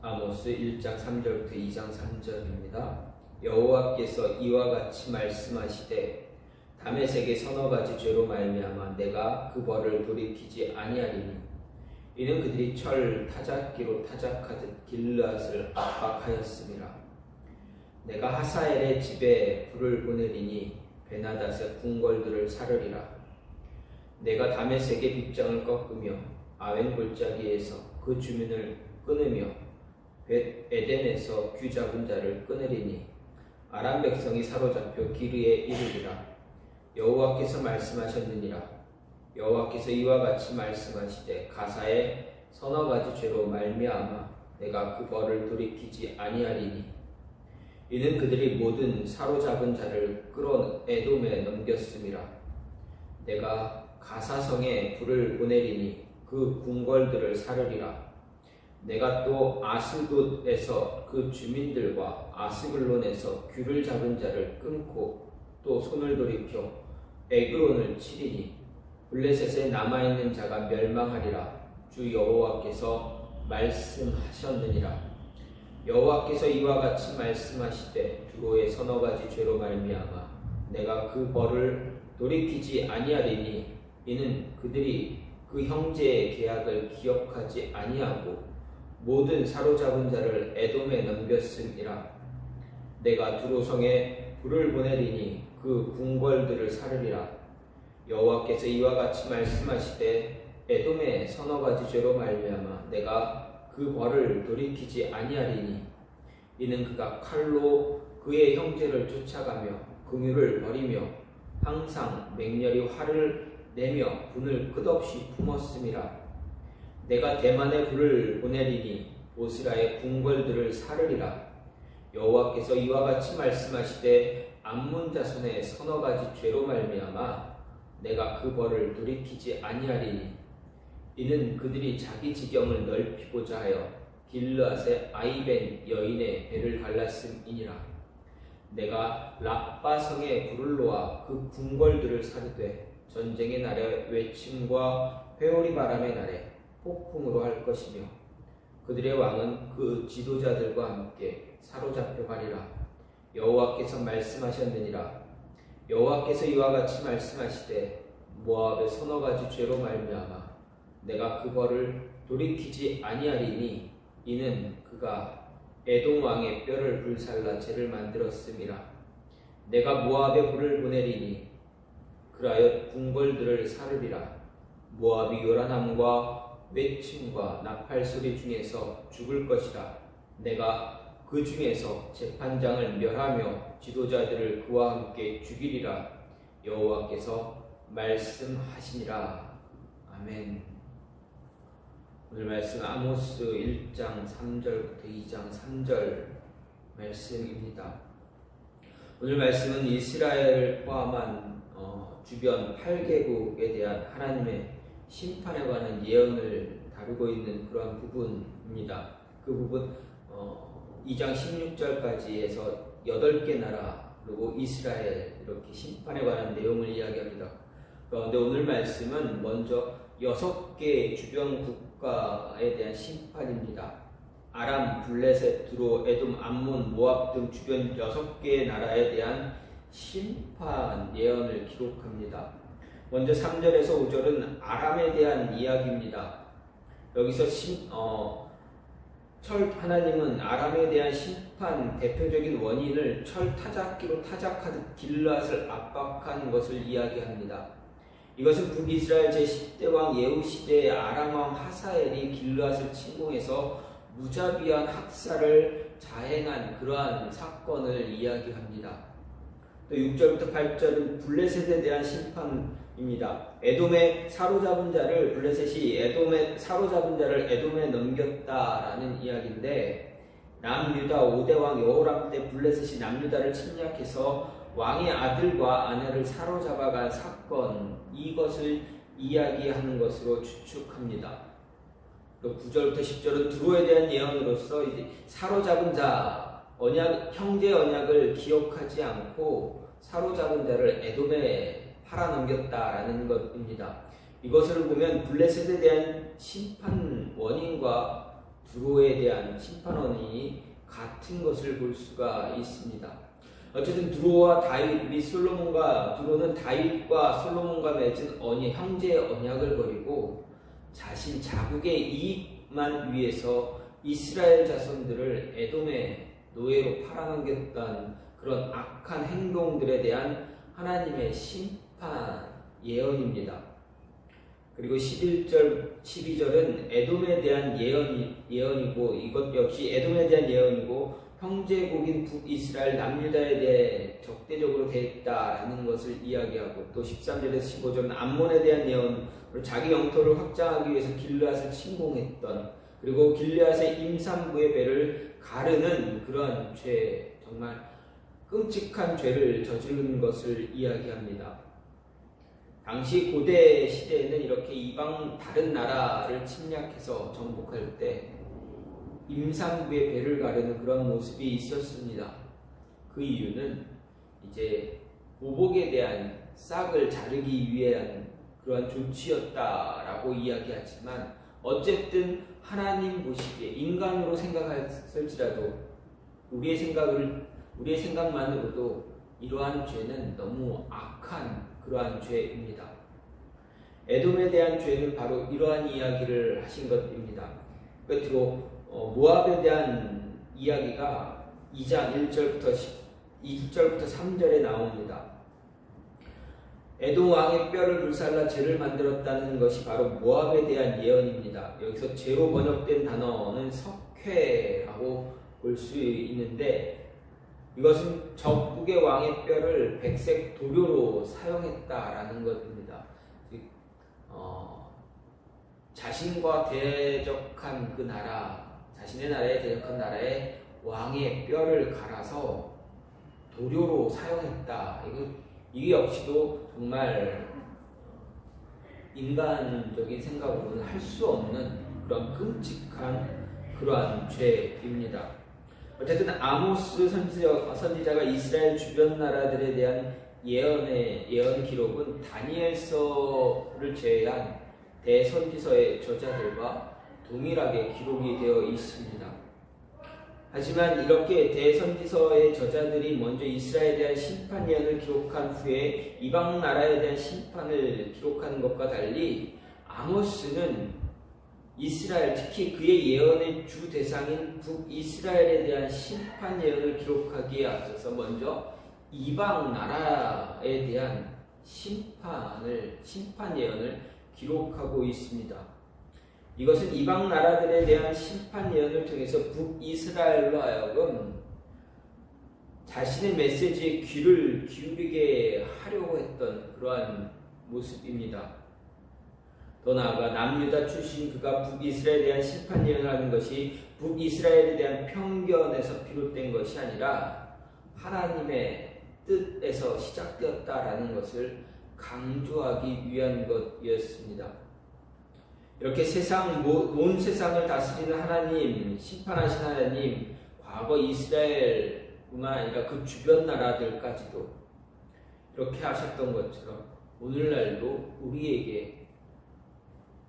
아모스 1장 3절부터 2장 3절입니다. 여호와께서 이와 같이 말씀하시되 다메섹의 서너 가지 죄로 말미암아 내가 그 벌을 돌이키지 아니하리니 이는 그들이 철 타작기로 타작하듯 길르앗을 압박하였음이라. 내가 하사엘의 집에 불을 보내리니 베나닷의 궁궐들을 사르리라. 내가 다메섹의 빗장을 꺾으며 아웬 골짜기에서 그 주민을 끊으며 벳 에덴에서 귀 잡은 자를 끊으리니 아람 백성이 사로잡혀 기르에 이르리라. 여호와께서 말씀하셨느니라. 여호와께서 이와 같이 말씀하시되 가사의 서너 가지 죄로 말미암아 내가 그 벌을 돌이키지 아니하리니 이는 그들이 모든 사로잡은 자를 끌어 에돔에 넘겼음이라. 내가 가사성에 불을 보내리니 그 궁궐들을 사르리라. 내가 또 아스돗에서 그 주민들과 아스글론에서 귀를 잡은 자를 끊고 또 손을 돌이켜 에그론을 치리니 블레셋에 남아있는 자가 멸망하리라. 주 여호와께서 말씀하셨느니라. 여호와께서 이와 같이 말씀하시되 두로의 서너 가지 죄로 말미암아 내가 그 벌을 돌이키지 아니하리니 이는 그들이 그 형제의 계약을 기억하지 아니하고 모든 사로잡은 자를 에돔에 넘겼음이라. 내가 두로성에 불을 보내리니 그 궁궐들을 사르리라. 여호와께서 이와 같이 말씀하시되 에돔의 서너 가지 죄로 말미암아 내가 그 벌을 돌이키지 아니하리니 이는 그가 칼로 그의 형제를 쫓아가며 긍휼을 버리며 항상 맹렬히 화를 내며 분을 끝없이 품었음이라. 내가 대만에 불을 보내리니 보스라의 궁궐들을 사르리라. 여호와께서 이와 같이 말씀하시되 암몬 자손의 서너 가지 죄로 말미암아 내가 그 벌을 돌이키지 아니하리니 이는 그들이 자기 지경을 넓히고자 하여 길르앗의 아이벤 여인의 배를 갈랐음이니라. 내가 랍바성에 불을 놓아 그 궁궐들을 사르되 전쟁의 날에 외침과 회오리 바람의 날에 폭풍으로 할 것이며 그들의 왕은 그 지도자들과 함께 사로잡혀 가리라. 여호와께서 말씀하셨느니라. 여호와께서 이와 같이 말씀하시되 모압의 서너 가지 죄로 말미암아 내가 그 벌을 돌이키지 아니하리니 이는 그가 에돔 왕의 뼈를 불살라 죄를 만들었음이라. 내가 모압에 불을 보내리니 그라여 궁궐들을 사르리라. 모압이 요란함과 외침과 나팔 소리 중에서 죽을 것이라. 내가 그 중에서 재판장을 멸하며 지도자들을 그와 함께 죽이리라. 여호와께서 말씀하시니라. 아멘. 오늘 말씀 아모스 1장 3절부터 2장 3절 말씀입니다. 오늘 말씀은 이스라엘을 포함한 주변 8개국에 대한 하나님의 심판에 관한 예언을 다루고 있는 그러한 부분입니다. 그 부분 2장 16절까지에서 8개 나라 그리고 이스라엘 이렇게 심판에 관한 내용을 이야기합니다. 그런데 오늘 말씀은 먼저 6개 주변 국가에 대한 심판입니다. 아람, 블레셋, 두로, 에돔, 암몬, 모압 등 주변 6개의 나라에 대한 심판 예언을 기록합니다. 먼저 3절에서 5절은 아람에 대한 이야기입니다. 여기서 하나님은 아람에 대한 심판 대표적인 원인을 철 타작기로 타작하듯 길르앗을 압박한 것을 이야기합니다. 이것은 북이스라엘 제10대 왕 예후 시대의 아람 왕 하사엘이 길르앗을 침공해서 무자비한 학살을 자행한 그러한 사건을 이야기합니다. 또 6절부터 8절은 블레셋에 대한 심판입니다. 에돔에 사로잡은 자를 블레셋이 에돔에 넘겼다라는 이야기인데 남유다 5대 왕 여호람 때 블레셋이 남유다를 침략해서 왕의 아들과 아내를 사로잡아간 사건, 이것을 이야기하는 것으로 추측합니다. 또 9절부터 10절은 두로에 대한 예언으로서 이제 사로잡은 자, 형제 언약을 기억하지 않고 사로잡은 자를 에돔에 팔아넘겼다라는 것입니다. 이것을 보면 블레셋에 대한 심판 원인과 두로에 대한 심판원이 같은 것을 볼 수가 있습니다. 어쨌든 두로와 다윗 및 두로는 다윗과 솔로몬과 맺은 형제 언약을 버리고 자신 자국의 이익만 위해서 이스라엘 자손들을 에돔의 노예로 팔아넘겼던 그런 악한 행동들에 대한 하나님의 심판 예언입니다. 그리고 11절, 12절은 에돔에 대한 예언이고 이것 역시 에돔에 대한 예언이고 형제국인 북이스라엘 남유다에 대해 적대적으로 대했다라는 것을 이야기하고 또 13절에서 15절은 암몬에 대한 예언, 자기 영토를 확장하기 위해서 길르앗을 침공했던 그리고 길르앗의 임산부의 배를 가르는 그러한 죄, 정말 끔찍한 죄를 저지른 것을 이야기합니다. 당시 고대 시대에는 이렇게 이방 다른 나라를 침략해서 정복할 때 임산부의 배를 가르는 그런 모습이 있었습니다. 그 이유는 이제 보복에 대한 싹을 자르기 위한 그러한 조치였다라고 이야기하지만 어쨌든 하나님 보시기에 인간으로 생각할지라도 우리의 생각만으로도 이러한 죄는 너무 악한 그러한 죄입니다. 에돔에 대한 죄는 바로 이러한 이야기를 하신 것입니다. 끝으로 모압에 대한 이야기가 2장 1절부터 3절에 나옵니다. 에돔 왕의 뼈를 불살라 죄를 만들었다는 것이 바로 모압에 대한 예언입니다. 여기서 죄로 번역된 단어는 석회라고 볼 수 있는데 이것은 적국의 왕의 뼈를 백색 도료로 사용했다라는 것입니다. 자신과 대적한 그 나라, 자신의 나라에 대적한 나라의 왕의 뼈를 갈아서 도료로 사용했다. 이게 역시도 정말 인간적인 생각으로는 할 수 없는 그런 끔찍한 그러한 죄입니다. 어쨌든 아모스 선지자가 이스라엘 주변 나라들에 대한 예언 기록은 다니엘서를 제외한 대선지서의 저자들과 동일하게 기록이 되어 있습니다. 하지만 이렇게 대선지서의 저자들이 먼저 이스라엘에 대한 심판 예언을 기록한 후에 이방 나라에 대한 심판을 기록하는 것과 달리 아모스는 이스라엘, 특히 그의 예언의 주 대상인 북이스라엘에 대한 심판 예언을 기록하기에 앞서서 먼저 이방 나라에 대한 심판 예언을 기록하고 있습니다. 이것은 이방 나라들에 대한 심판 예언을 통해서 북이스라엘로 하여금 자신의 메시지에 귀를 기울이게 하려고 했던 그러한 모습입니다. 더 나아가 남유다 출신 그가 북이스라엘에 대한 심판 예언을 하는 것이 북이스라엘에 대한 편견에서 비롯된 것이 아니라 하나님의 뜻에서 시작되었다라는 것을 강조하기 위한 것이었습니다. 이렇게 온 세상을 다스리는 하나님, 심판하신 하나님, 과거 이스라엘뿐만 아니라 그 주변 나라들까지도 이렇게 하셨던 것처럼 오늘날도 우리에게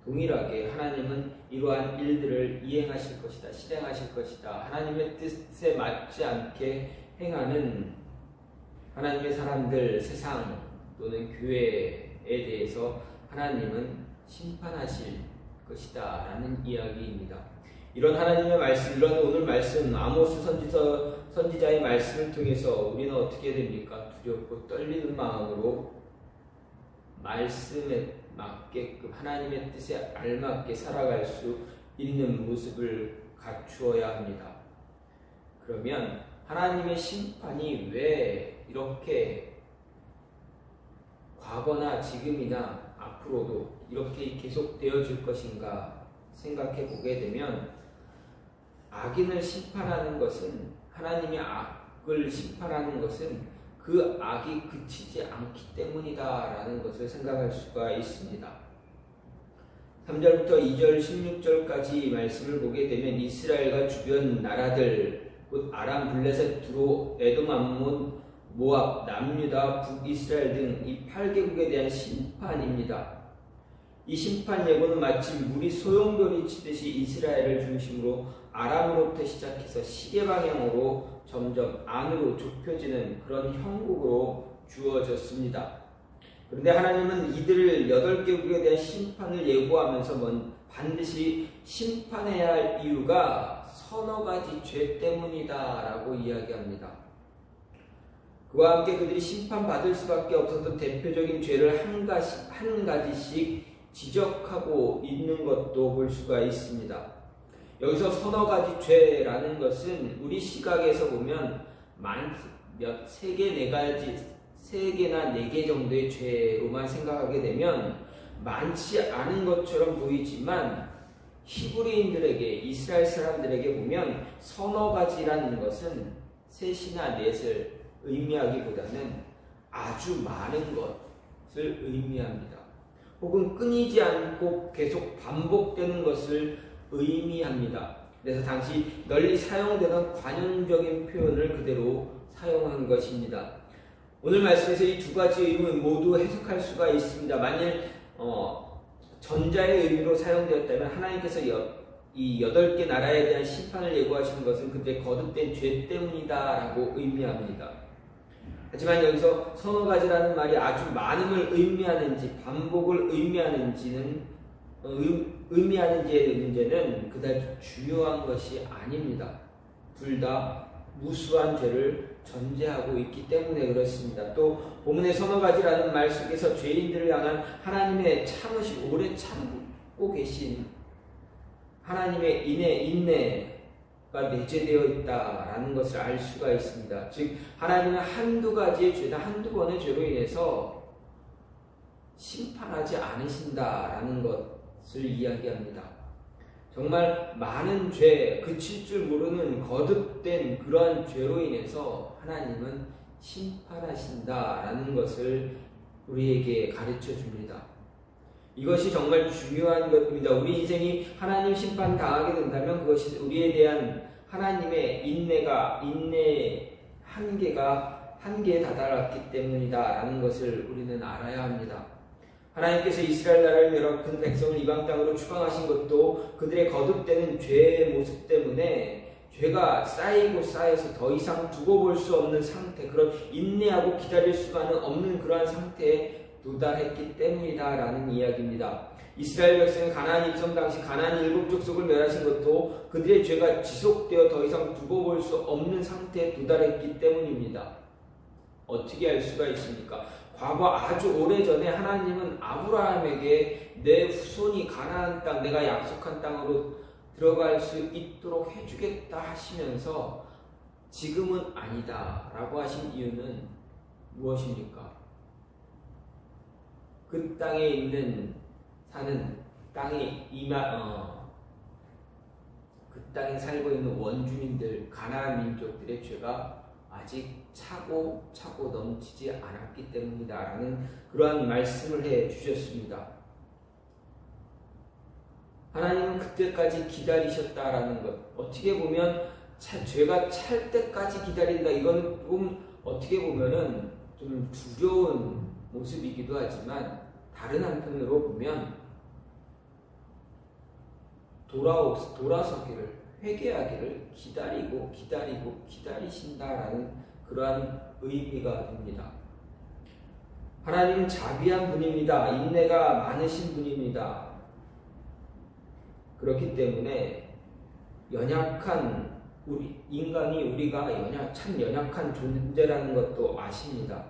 동일하게 하나님은 이러한 일들을 이행하실 것이다, 실행하실 것이다. 하나님의 뜻에 맞지 않게 행하는 하나님의 사람들, 세상 또는 교회에 대해서 하나님은 심판하실 것이다 라는 이야기입니다. 이런 하나님의 말씀, 이런 오늘 말씀, 아모스 선지자의 말씀을 통해서 우리는 어떻게 됩니까? 두렵고 떨리는 마음으로 말씀에 맞게끔 하나님의 뜻에 알맞게 살아갈 수 있는 모습을 갖추어야 합니다. 그러면 하나님의 심판이 왜 이렇게 과거나 지금이나 앞으로도 이렇게 계속 되어질 것인가 생각해 보게 되면 악인을 심판하는 것은 하나님의 악을 심판하는 것은 그 악이 그치지 않기 때문이다라는 것을 생각할 수가 있습니다. 3절부터 2절 16절까지 말씀을 보게 되면 이스라엘과 주변 나라들 곧 아람, 블레셋, 두로, 에돔, 암몬, 모압, 남유다, 북이스라엘 등 이 8개국에 대한 심판입니다. 이 심판 예고는 마치 물이 소용돌이 치듯이 이스라엘을 중심으로 아람으로부터 시작해서 시계 방향으로 점점 안으로 좁혀지는 그런 형국으로 주어졌습니다. 그런데 하나님은 이들을 8개국에 대한 심판을 예고하면서 반드시 심판해야 할 이유가 서너 가지 죄 때문이다 라고 이야기합니다. 그와 함께 그들이 심판받을 수밖에 없었던 대표적인 죄를 한 가지씩 지적하고 있는 것도 볼 수가 있습니다. 여기서 서너 가지 죄라는 것은 우리 시각에서 보면 세 개나 네 개 정도의 죄로만 생각하게 되면 많지 않은 것처럼 보이지만 히브리인들에게, 이스라엘 사람들에게 보면 서너 가지라는 것은 셋이나 넷을 의미하기보다는 아주 많은 것을 의미합니다. 혹은 끊이지 않고 계속 반복되는 것을 의미합니다. 그래서 당시 널리 사용되던 관용적인 표현을 그대로 사용한 것입니다. 오늘 말씀에서 이 두 가지 의미 모두 해석할 수가 있습니다. 만일 전자의 의미로 사용되었다면 하나님께서 이 8개 나라에 대한 심판을 예고하시는 것은 그들의 거듭된 죄 때문이다 라고 의미합니다. 하지만 여기서 서너 가지라는 말이 아주 많음을 의미하는지 반복을 의미하는지의 문제는 그다지 중요한 것이 아닙니다. 둘 다 무수한 죄를 전제하고 있기 때문에 그렇습니다. 또 본문의 서너 가지라는 말 속에서 죄인들을 향한 하나님의 오래 참고 계신 하나님의 인내가 내재되어 있다라는 것을 알 수가 있습니다. 즉 하나님은 한두 가지의 죄나 한두 번의 죄로 인해서 심판하지 않으신다라는 것을 이야기합니다. 정말 많은 죄, 그칠 줄 모르는 거듭된 그러한 죄로 인해서 하나님은 심판하신다라는 것을 우리에게 가르쳐 줍니다. 이것이 정말 중요한 것입니다. 우리 인생이 하나님 심판 당하게 된다면 그것이 우리에 대한 하나님의 인내의 한계에 다다랐기 때문이다라는 것을 우리는 알아야 합니다. 하나님께서 이스라엘 나라를 열어 그 백성을 이방 땅으로 추방하신 것도 그들의 거듭되는 죄의 모습 때문에 죄가 쌓여서 더 이상 두고 볼 수 없는 상태, 그런 인내하고 기다릴 수만은 없는 그러한 상태에 도달했기 때문이다라는 이야기입니다. 이스라엘 백성이 가나안 입성 당시 가나안 7족속을 멸하신 것도 그들의 죄가 지속되어 더 이상 두고 볼 수 없는 상태에 도달했기 때문입니다. 어떻게 알 수가 있습니까? 과거 아주 오래전에 하나님은 아브라함에게 내 후손이 가나안 땅, 내가 약속한 땅으로 들어갈 수 있도록 해주겠다 하시면서 지금은 아니다 라고 하신 이유는 무엇입니까? 그 땅에 그 땅에 살고 있는 원주민들, 가나안 민족들의 죄가 아직 차고 넘치지 않았기 때문이다라는 그러한 말씀을 해 주셨습니다. 하나님은 그때까지 기다리셨다라는 것, 어떻게 보면 죄가 찰 때까지 기다린다, 이건 조금 어떻게 보면은 좀 두려운 모습이기도 하지만 다른 한편으로 보면 돌아서기를, 회개하기를 기다리신다라는 그러한 의미가 됩니다. 하나님은 자비한 분입니다. 인내가 많으신 분입니다. 그렇기 때문에 연약한 우리가 참 연약한 존재라는 것도 아십니다.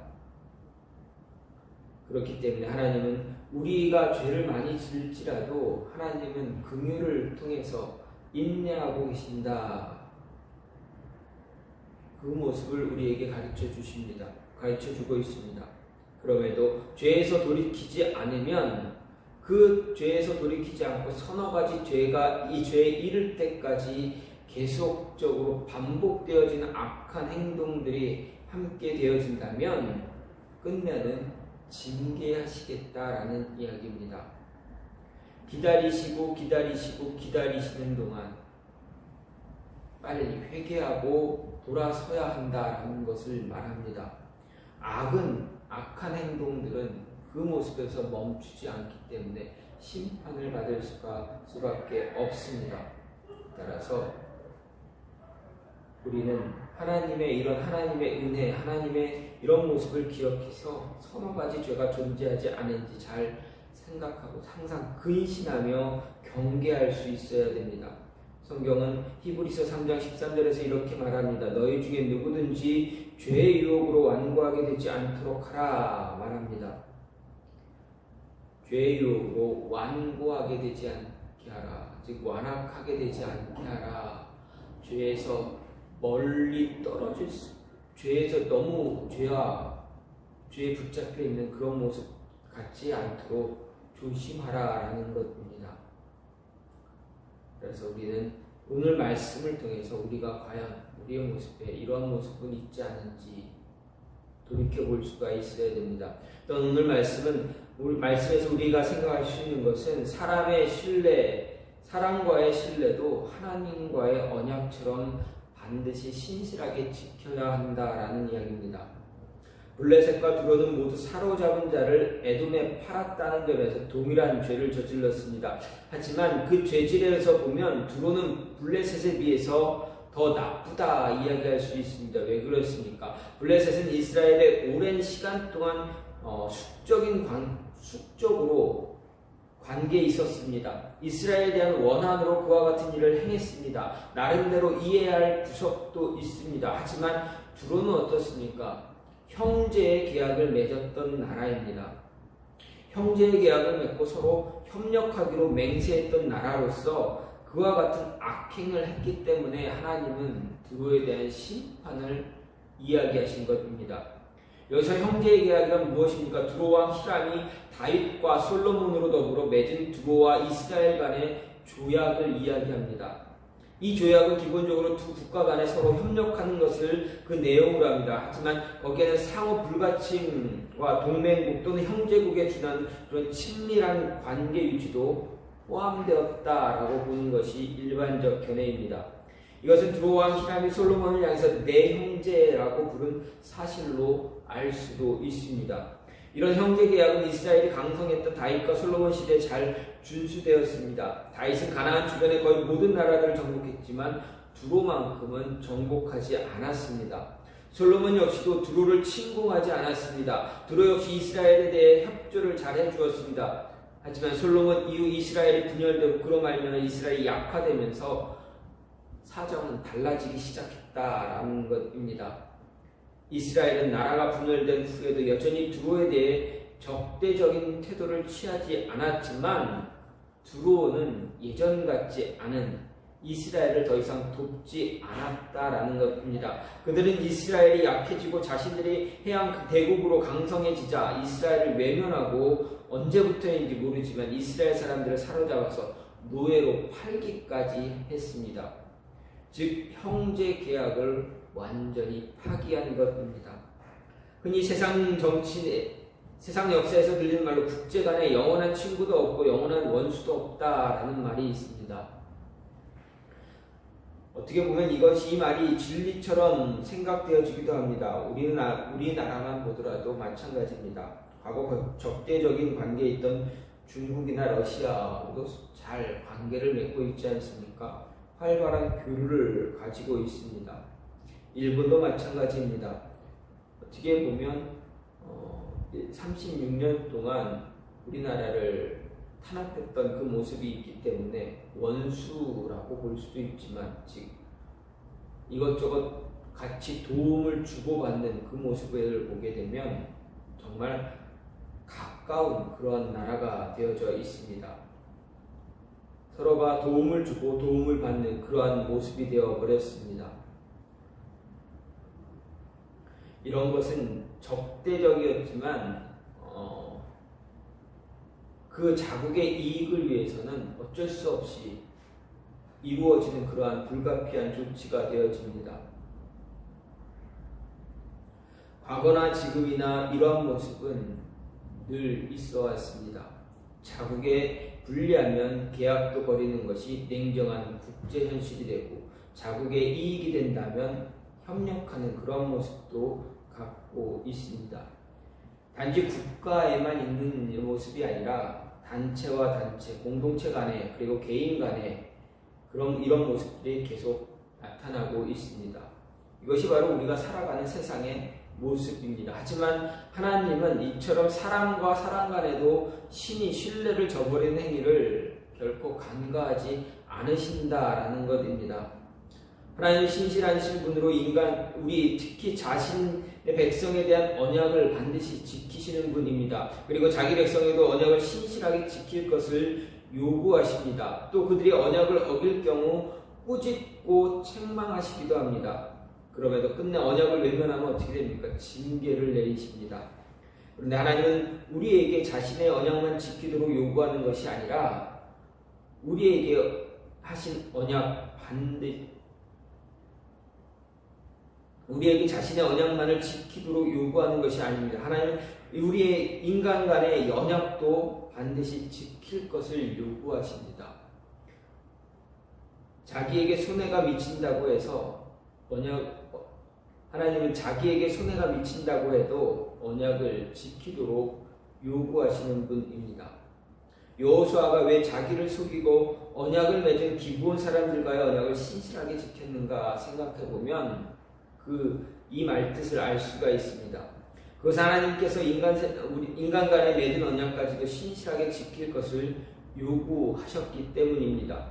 그렇기 때문에 하나님은 우리가 죄를 많이 지을지라도 하나님은 긍휼을 통해서 인내하고 계신다. 그 모습을 우리에게 가르쳐 주고 있습니다. 그럼에도 죄에서 돌이키지 않으면 그 죄에서 돌이키지 않고 서너 가지 죄가 이 죄에 이를 때까지 계속적으로 반복되어지는 악한 행동들이 함께 되어진다면 끝내는 징계하시겠다라는 이야기입니다. 기다리시는 동안 빨리 회개하고 돌아서야 한다라는 것을 말합니다. 악한 행동들은 그 모습에서 멈추지 않기 때문에 심판을 받을 수밖에 없습니다. 따라서 우리는 하나님의 이런 하나님의 은혜, 하나님의 이런 모습을 기억해서 서너 가지 죄가 존재하지 않은지 잘 생각하고 항상 근신하며 경계할 수 있어야 됩니다. 성경은 히브리서 3장 13절에서 이렇게 말합니다. 너희 중에 누구든지 죄의 유혹으로 완고하게 되지 않도록 하라 말합니다. 죄의 유혹으로 완고하게 되지 않게 하라. 즉 완악하게 되지 않게 하라. 죄에서 멀리 떨어질 죄에서 너무 죄에 붙잡혀 있는 그런 모습 갖지 않도록 조심하라라는 것입니다. 그래서 우리는 오늘 말씀을 통해서 우리가 과연 우리의 모습에 이러한 모습은 있지 않은지 돌이켜볼 수가 있어야 됩니다. 또 오늘 말씀에서 우리가 생각할 수 있는 것은 사람의 신뢰, 사람과의 신뢰도 하나님과의 언약처럼 반드시 신실하게 지켜야 한다라는 이야기입니다. 블레셋과 두로는 모두 사로잡은 자를 에돔에 팔았다는 점에서 동일한 죄를 저질렀습니다. 하지만 그 죄질에서 보면 두로는 블레셋에 비해서 더 나쁘다 이야기할 수 있습니다. 왜 그렇습니까? 블레셋은 이스라엘의 오랜 시간 동안 숙적으로 관계에 있었습니다. 이스라엘에 대한 원한으로 그와 같은 일을 행했습니다. 나름대로 이해해야 할 구석도 있습니다. 하지만 두로는 어떻습니까? 형제의 계약을 맺었던 나라입니다. 형제의 계약을 맺고 서로 협력하기로 맹세했던 나라로서 그와 같은 악행을 했기 때문에 하나님은 두로에 대한 심판을 이야기하신 것입니다. 여기서 형제의 계약이란 무엇입니까? 두로와 히람이 다윗과 솔로몬으로 더불어 맺은 두로와 이스라엘 간의 조약을 이야기합니다. 이 조약은 기본적으로 두 국가 간에 서로 협력하는 것을 그 내용으로 합니다. 하지만 거기에는 상호 불가침과 동맹국 또는 형제국에 준한 그런 친밀한 관계 유지도 포함되었다라고 보는 것이 일반적 견해입니다. 이것은 두로와 히람이 솔로몬을 향해서 내 형제라고 부른 사실로 알 수도 있습니다. 이런 형제 계약은 이스라엘이 강성했던 다윗과 솔로몬 시대에 잘 준수되었습니다. 다윗은 가나안 주변의 거의 모든 나라들을 정복했지만 두로만큼은 정복하지 않았습니다. 솔로몬 역시도 두로를 침공하지 않았습니다. 두로 역시 이스라엘에 대해 협조를 잘 해주었습니다. 하지만 솔로몬 이후 이스라엘이 분열되고 그로 말미암아 이스라엘이 약화되면서 사정은 달라지기 시작했다라는 것입니다. 이스라엘은 나라가 분열된 후에도 여전히 두로에 대해 적대적인 태도를 취하지 않았지만 두로는 예전 같지 않은 이스라엘을 더 이상 돕지 않았다라는 것입니다. 그들은 이스라엘이 약해지고 자신들이 해양 대국으로 강성해지자 이스라엘을 외면하고 언제부터인지 모르지만 이스라엘 사람들을 사로잡아서 노예로 팔기까지 했습니다. 즉 형제 계약을 완전히 파기한 것입니다. 흔히 세상 역사에서 들리는 말로 국제 간에 영원한 친구도 없고 영원한 원수도 없다라는 말이 있습니다. 어떻게 보면 이 말이 진리처럼 생각되어지기도 합니다. 우리나라만 보더라도 마찬가지입니다. 과거 적대적인 관계에 있던 중국이나 러시아도 잘 관계를 맺고 있지 않습니까? 활발한 교류를 가지고 있습니다. 일본도 마찬가지입니다. 어떻게 보면 36년 동안 우리나라를 탄압했던 그 모습이 있기 때문에 원수라고 볼 수도 있지만 즉 이것저것 같이 도움을 주고받는 그 모습을 보게 되면 정말 가까운 그런 나라가 되어져 있습니다. 서로가 도움을 주고 도움을 받는 그러한 모습이 되어버렸습니다. 이런 것은 적대적이었지만 그 자국의 이익을 위해서는 어쩔 수 없이 이루어지는 그러한 불가피한 조치가 되어집니다. 과거나 지금이나 이러한 모습은 늘 있어 왔습니다. 자국에 불리하면 계약도 버리는 것이 냉정한 국제 현실이 되고 자국의 이익이 된다면 협력하는 그런 모습도 갖고 있습니다. 단지 국가에만 있는 모습이 아니라 단체와 단체, 공동체 간에 그리고 개인 간에 이런 모습들이 계속 나타나고 있습니다. 이것이 바로 우리가 살아가는 세상의 모습입니다. 하지만 하나님은 이처럼 사람과 사람 간에도 신이 신뢰를 저버리는 행위를 결코 간과하지 않으신다라는 것입니다. 하나님은 신실하신 분으로 우리 특히 자신의 백성에 대한 언약을 반드시 지키시는 분입니다. 그리고 자기 백성에도 언약을 신실하게 지킬 것을 요구하십니다. 또 그들이 언약을 어길 경우 꾸짖고 책망하시기도 합니다. 그럼에도 끝내 언약을 외면하면 어떻게 됩니까? 징계를 내리십니다. 그런데 하나님은 우리에게 자신의 언약만 지키도록 요구하는 것이 아니라 우리에게 하신 언약 우리에게 자신의 언약만을 지키도록 요구하는 것이 아닙니다. 하나님은 우리의 인간 간의 언약도 반드시 지킬 것을 요구하십니다. 자기에게 손해가 미친다고 해서 하나님은 자기에게 손해가 미친다고 해도 언약을 지키도록 요구하시는 분입니다. 여호수아가 왜 자기를 속이고 언약을 맺은 기브온 사람들과의 언약을 신실하게 지켰는가 생각해보면 이 말뜻을 알 수가 있습니다. 그것은 하나님께서 인간 간에 맺은 언약까지도 신실하게 지킬 것을 요구하셨기 때문입니다.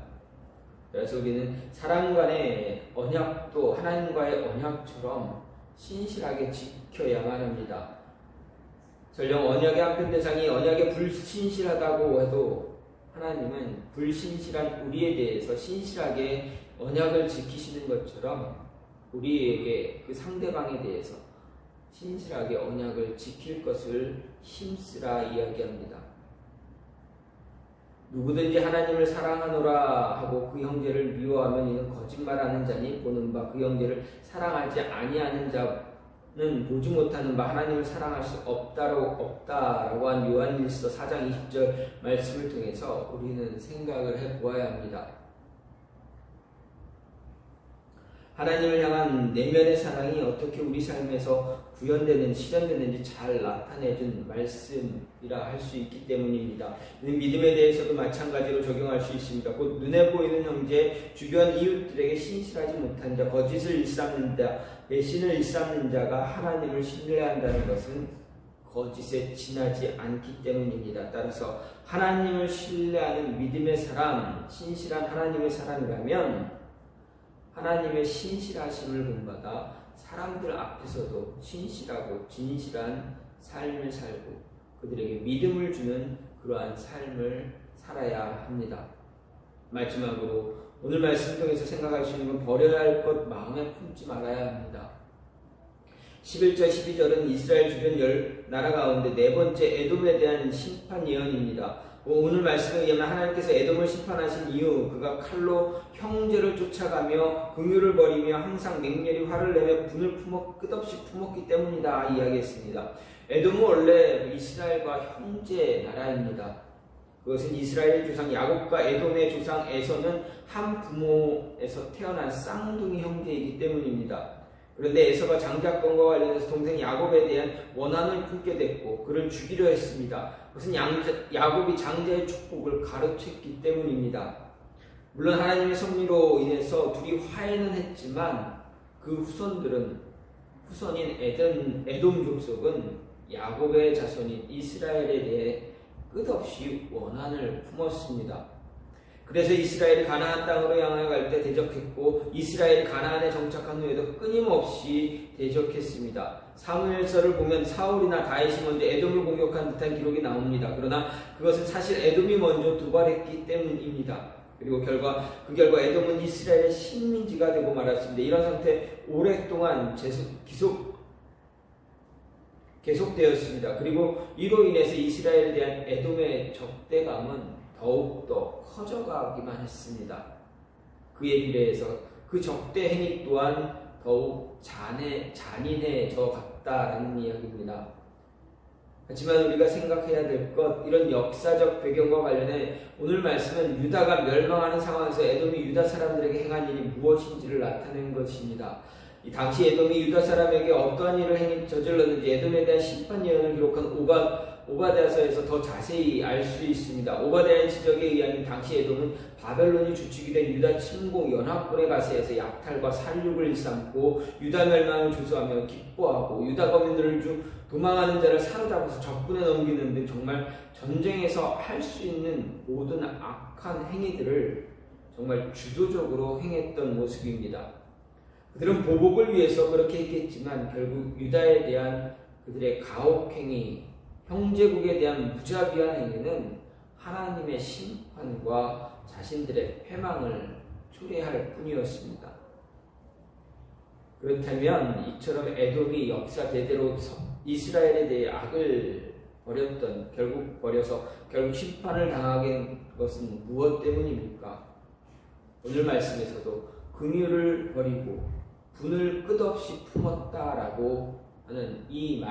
그래서 우리는 사람 간의 언약도 하나님과의 언약처럼 신실하게 지켜야만 합니다. 설령 언약의 한편 대상이 언약에 불신실하다고 해도 하나님은 불신실한 우리에 대해서 신실하게 언약을 지키시는 것처럼 우리에게 그 상대방에 대해서 신실하게 언약을 지킬 것을 힘쓰라 이야기합니다. 누구든지 하나님을 사랑하노라 하고 그 형제를 미워하면 이는 거짓말하는 자니 보는 바 그 형제를 사랑하지 아니하는 자는 보지 못하는 바 하나님을 사랑할 수 없다라고 한 요한일서 4장 20절 말씀을 통해서 우리는 생각을 해보아야 합니다. 하나님을 향한 내면의 사랑이 어떻게 우리 삶에서 구현되는지 실현되는지 잘 나타내준 말씀이라 할 수 있기 때문입니다. 믿음에 대해서도 마찬가지로 적용할 수 있습니다. 곧 눈에 보이는 형제, 주변 이웃들에게 신실하지 못한 자, 거짓을 일삼는 자, 배신을 일삼는 자가 하나님을 신뢰한다는 것은 거짓에 지나지 않기 때문입니다. 따라서 하나님을 신뢰하는 믿음의 사람, 신실한 하나님의 사람이라면 하나님의 신실하심을 본받아 사람들 앞에서도 신실하고 진실한 삶을 살고 그들에게 믿음을 주는 그러한 삶을 살아야 합니다. 마지막으로 오늘 말씀 통해서 생각할 수 있는 건 버려야 할 것 마음에 품지 말아야 합니다. 11절 12절은 이스라엘 주변 나라 가운데 네 번째 에돔에 대한 심판 예언입니다. 오늘 말씀에 의하면 하나님께서 에돔을 심판하신 이유, 그가 칼로 형제를 쫓아가며 긍휼을 버리며 항상 맹렬히 화를 내며 분을 끝없이 품었기 때문이다 이야기했습니다. 에돔은 원래 이스라엘과 형제 나라입니다. 그것은 이스라엘의 조상 야곱과 에돔의 조상 에서는 한 부모에서 태어난 쌍둥이 형제이기 때문입니다. 그런데 에서가 장자권과 관련해서 동생 야곱에 대한 원한을 품게 됐고 그를 죽이려 했습니다. 그것은 야곱이 장자의 축복을 가로챘기 때문입니다. 물론 하나님의 섭리로 인해서 둘이 화해는 했지만 그 후손인 에돔 족속은 야곱의 자손인 이스라엘에 대해 끝없이 원한을 품었습니다. 그래서 이스라엘이 가나안 땅으로 향하여 갈 때 대적했고 이스라엘이 가나안에 정착한 후에도 끊임없이 대적했습니다. 사무엘서를 보면 사울이나 다윗이 먼저 에돔을 공격한 듯한 기록이 나옵니다. 그러나 그것은 사실 에돔이 먼저 도발했기 때문입니다. 그리고 그 결과 에돔은 이스라엘의 식민지가 되고 말았습니다. 이런 상태 오랫동안 계속되었습니다. 그리고 이로 인해서 이스라엘에 대한 에돔의 적대감은 더욱더 커져가기만 했습니다. 그에 비례해서 그 적대 행위 또한 더욱 잔인해져 갔다라는 이야기입니다. 하지만 우리가 생각해야 될 것, 이런 역사적 배경과 관련해 오늘 말씀은 유다가 멸망하는 상황에서 에돔이 유다 사람들에게 행한 일이 무엇인지를 나타낸 것입니다. 이 당시 에돔이 유다 사람에게 어떠한 일을 저질렀는지 에돔에 대한 심판 예언을 기록한 오바댜서에서 더 자세히 알 수 있습니다. 오바댜의 지적에 의하면 당시 에돔은 바벨론이 주축이 된 유다 침공 연합군의 가세에서 약탈과 살육을 일삼고 유다 멸망을 조소하며 기뻐하고 유다 거민들을 도망하는 자를 사로잡아서 적군에 넘기는 등 정말 전쟁에서 할 수 있는 모든 악한 행위들을 정말 주도적으로 행했던 모습입니다. 그들은 보복을 위해서 그렇게 했겠지만 결국 유다에 대한 그들의 가혹행위, 형제국에 대한 무자비한 행위는 하나님의 심판과 자신들의 패망을 초래할 뿐이었습니다. 그렇다면 이처럼 에돔이 역사 대대로 이스라엘에 대해 악을 벌였던, 결국 심판을 당하게 된 것은 무엇 때문입니까? 오늘 말씀에서도 긍휼을 버리고 분을 끝없이 품었다라고 하는 이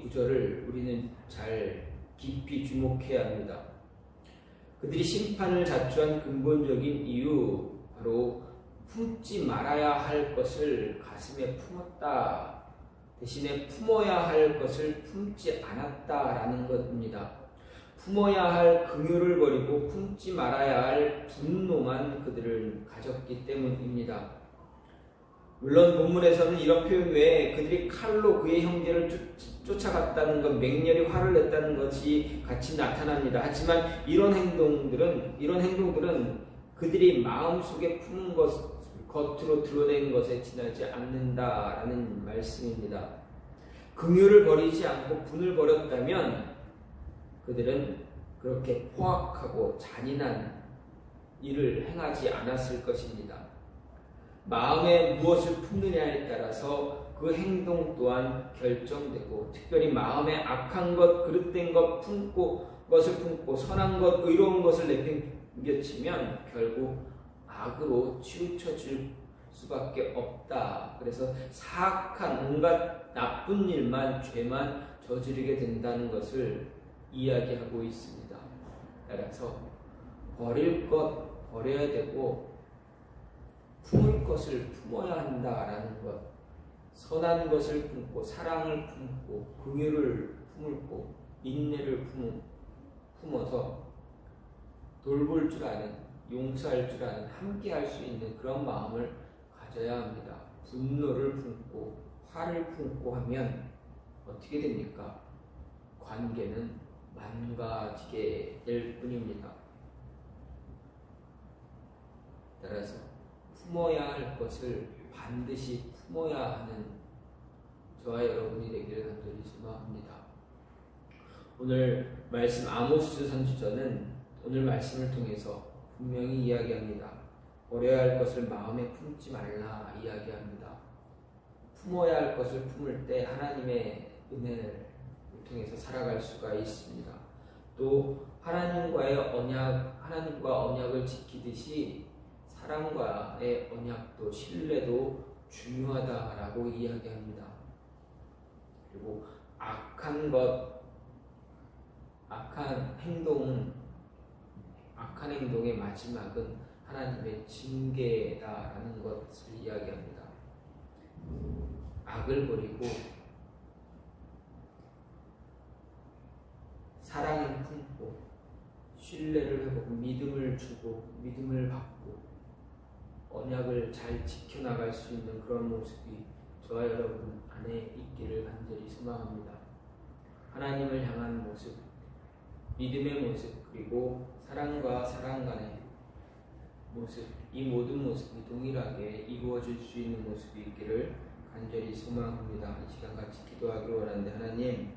구절을 우리는 잘 깊이 주목해야 합니다. 그들이 심판을 자초한 근본적인 이유, 바로 품지 말아야 할 것을 가슴에 품었다, 대신에 품어야 할 것을 품지 않았다라는 것입니다. 품어야 할 긍휼을 버리고 품지 말아야 할 분노만 그들을 가졌기 때문입니다. 물론 본문에서는 이런 표현 외에 그들이 칼로 그의 형제를 쫓아갔다는 것, 맹렬히 화를 냈다는 것이 같이 나타납니다. 하지만 이런 행동들은 그들이 마음속에 품은 것, 겉으로 드러낸 것에 지나지 않는다라는 말씀입니다. 긍휼을 버리지 않고 분을 버렸다면 그들은 그렇게 포악하고 잔인한 일을 행하지 않았을 것입니다. 마음에 무엇을 품느냐에 따라서 그 행동 또한 결정되고, 특별히 마음에 악한 것, 그릇된 것 것을 품고 선한 것, 의로운 것을 내팽개치면 결국 악으로 치우쳐질 수밖에 없다. 그래서 사악한 온갖 나쁜 일만, 죄만 저지르게 된다는 것을 이야기하고 있습니다. 따라서 버릴 것 버려야 되고 품을 것을 품어야 한다라는 것, 선한 것을 품고 사랑을 품고 긍휼을 품고 인내를 품어서 돌볼 줄 아는, 용서할 줄 아는, 함께 할 수 있는 그런 마음을 가져야 합니다. 분노를 품고 화를 품고 하면 어떻게 됩니까? 관계는 망가지게 될 뿐입니다. 따라서 품어야 할 것을 반드시 품어야 하는 저와 여러분이 되기를 간절히 소망합니다. 오늘 말씀 아모스 선지자는 오늘 말씀을 통해서 분명히 이야기합니다. 버려야 할 것을 마음에 품지 말라 이야기합니다. 품어야 할 것을 품을 때 하나님의 은혜를 통해서 살아갈 수가 있습니다. 또 하나님과 언약을 지키듯이 사랑과의 언약도, 신뢰도 중요하다라고 이야기합니다. 그리고 악한 행동의 마지막은 하나님의 징계다라는 것을 이야기합니다. 악을 버리고 사랑을 품고 신뢰를 회복하고 믿음을 주고 믿음을 받고 언약을 잘 지켜나갈 수 있는 그런 모습이 저와 여러분 안에 있기를 간절히 소망합니다. 하나님을 향한 모습, 믿음의 모습, 그리고 사랑과 사랑 간의 모습, 이 모든 모습이 동일하게 이루어질 수 있는 모습이 있기를 간절히 소망합니다. 이 시간 같이 기도하기 원하는데, 하나님,